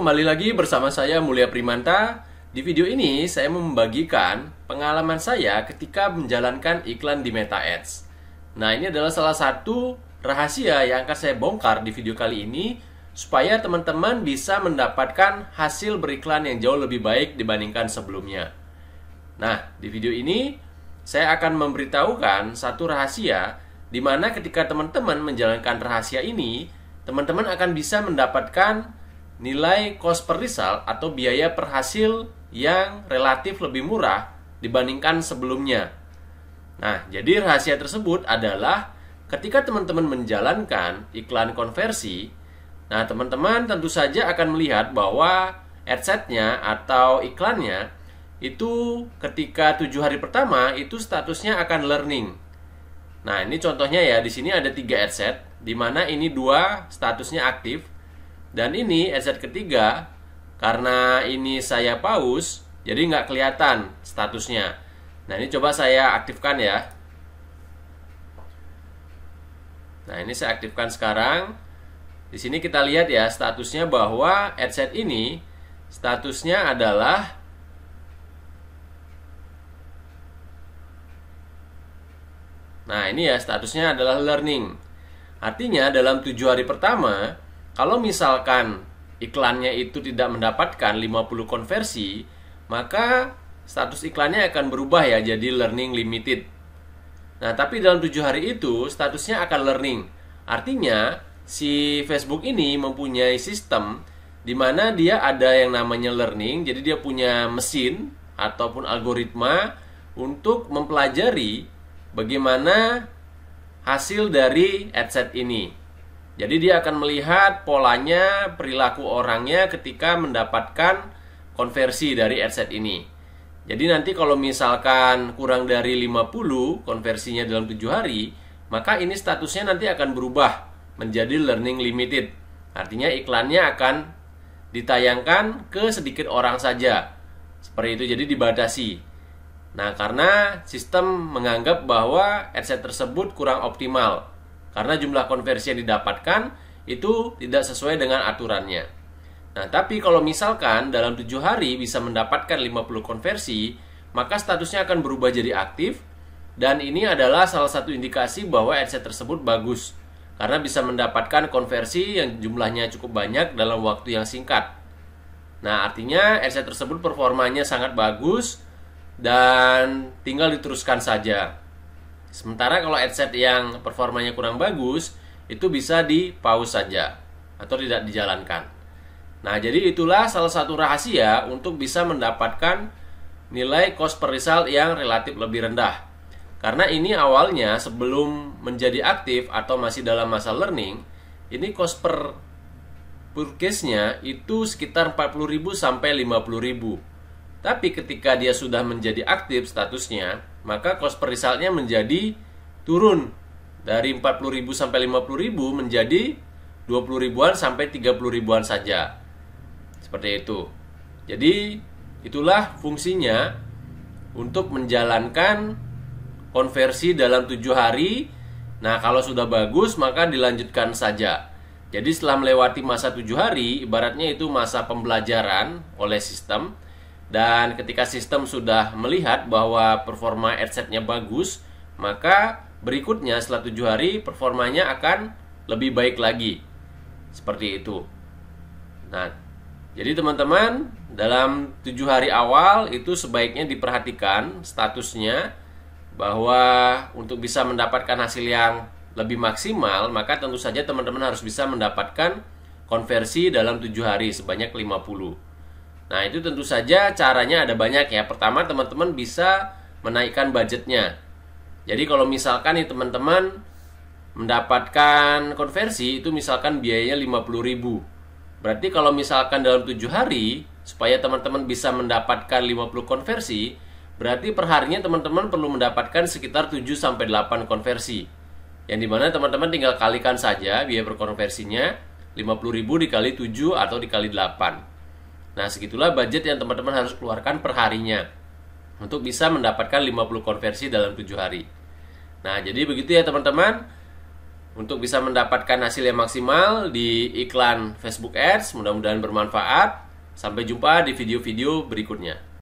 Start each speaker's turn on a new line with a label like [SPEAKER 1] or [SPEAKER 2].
[SPEAKER 1] kembali lagi bersama saya Mulia Primanta. Di video ini saya membagikan pengalaman saya ketika menjalankan iklan di Meta Ads. Nah, ini adalah salah satu rahasia yang akan saya bongkar di video kali ini supaya teman-teman bisa mendapatkan hasil beriklan yang jauh lebih baik dibandingkan sebelumnya. Nah, di video ini saya akan memberitahukan satu rahasia di mana ketika teman-teman menjalankan rahasia ini, teman-teman akan bisa mendapatkan nilai cost per result atau biaya per hasil yang relatif lebih murah dibandingkan sebelumnya. Nah, jadi rahasia tersebut adalah ketika teman-teman menjalankan iklan konversi, nah teman-teman tentu saja akan melihat bahwa adset-nya atau iklannya itu ketika 7 hari pertama itu statusnya akan learning. Nah, ini contohnya ya, di sini ada 3 adset, di mana ini 2 statusnya aktif. Dan ini adset ketiga, karena ini saya pause, jadi nggak kelihatan statusnya. Nah, ini coba saya aktifkan ya. Nah, ini saya aktifkan sekarang. Di sini kita lihat ya statusnya bahwa adset ini statusnya adalah nah, ini ya statusnya adalah learning. Artinya dalam 7 hari pertama, kalau misalkan iklannya itu tidak mendapatkan 50 konversi, maka status iklannya akan berubah ya jadi learning limited. Nah, tapi dalam 7 hari itu statusnya akan learning. Artinya si Facebook ini mempunyai sistem di mana dia ada yang namanya learning. Jadi dia punya mesin ataupun algoritma untuk mempelajari bagaimana hasil dari adset ini. Jadi dia akan melihat polanya, perilaku orangnya ketika mendapatkan konversi dari adset ini. Jadi nanti kalau misalkan kurang dari 50 konversinya dalam 7 hari, maka ini statusnya nanti akan berubah menjadi learning limited. Artinya iklannya akan ditayangkan ke sedikit orang saja. Seperti itu, jadi dibatasi. Nah, karena sistem menganggap bahwa adset tersebut kurang optimal karena jumlah konversi yang didapatkan itu tidak sesuai dengan aturannya. Nah, tapi kalau misalkan dalam 7 hari bisa mendapatkan 50 konversi, maka statusnya akan berubah jadi aktif. Dan ini adalah salah satu indikasi bahwa adset tersebut bagus karena bisa mendapatkan konversi yang jumlahnya cukup banyak dalam waktu yang singkat. Nah, artinya adset tersebut performanya sangat bagus dan tinggal diteruskan saja. Sementara kalau adset yang performanya kurang bagus, itu bisa di pause saja atau tidak dijalankan. Nah, jadi itulah salah satu rahasia untuk bisa mendapatkan nilai cost per result yang relatif lebih rendah. Karena ini awalnya sebelum menjadi aktif atau masih dalam masa learning, ini cost per purchase-nya itu sekitar 40.000 sampai 50.000. Tapi ketika dia sudah menjadi aktif statusnya, maka cost per result-nya menjadi turun dari 40.000 sampai 50.000 menjadi 20 ribuan sampai 30 ribuan saja. Seperti itu. Jadi itulah fungsinya untuk menjalankan konversi dalam 7 hari. Nah, kalau sudah bagus maka dilanjutkan saja. Jadi setelah melewati masa 7 hari, ibaratnya itu masa pembelajaran oleh sistem. Dan ketika sistem sudah melihat bahwa performa adset-nya bagus, maka berikutnya setelah 7 hari performanya akan lebih baik lagi. Seperti itu. Nah, jadi teman-teman, dalam 7 hari awal itu sebaiknya diperhatikan statusnya bahwa untuk bisa mendapatkan hasil yang lebih maksimal, maka tentu saja teman-teman harus bisa mendapatkan konversi dalam 7 hari sebanyak 50. Nah, itu tentu saja caranya ada banyak ya. Pertama, teman-teman bisa menaikkan budgetnya. Jadi kalau misalkan nih teman-teman mendapatkan konversi itu misalkan biayanya 50.000. Berarti kalau misalkan dalam 7 hari supaya teman-teman bisa mendapatkan 50 konversi, berarti per harinya teman-teman perlu mendapatkan sekitar 7 sampai 8 konversi. Yang dimana teman-teman tinggal kalikan saja biaya per konversinya, 50.000 dikali 7 atau dikali 8. Nah, segitulah budget yang teman-teman harus keluarkan per harinya untuk bisa mendapatkan 50 konversi dalam 7 hari. Nah, jadi begitu ya teman-teman. untuk bisa mendapatkan hasil yang maksimal di iklan Facebook Ads. Mudah-mudahan bermanfaat. Sampai jumpa di video-video berikutnya.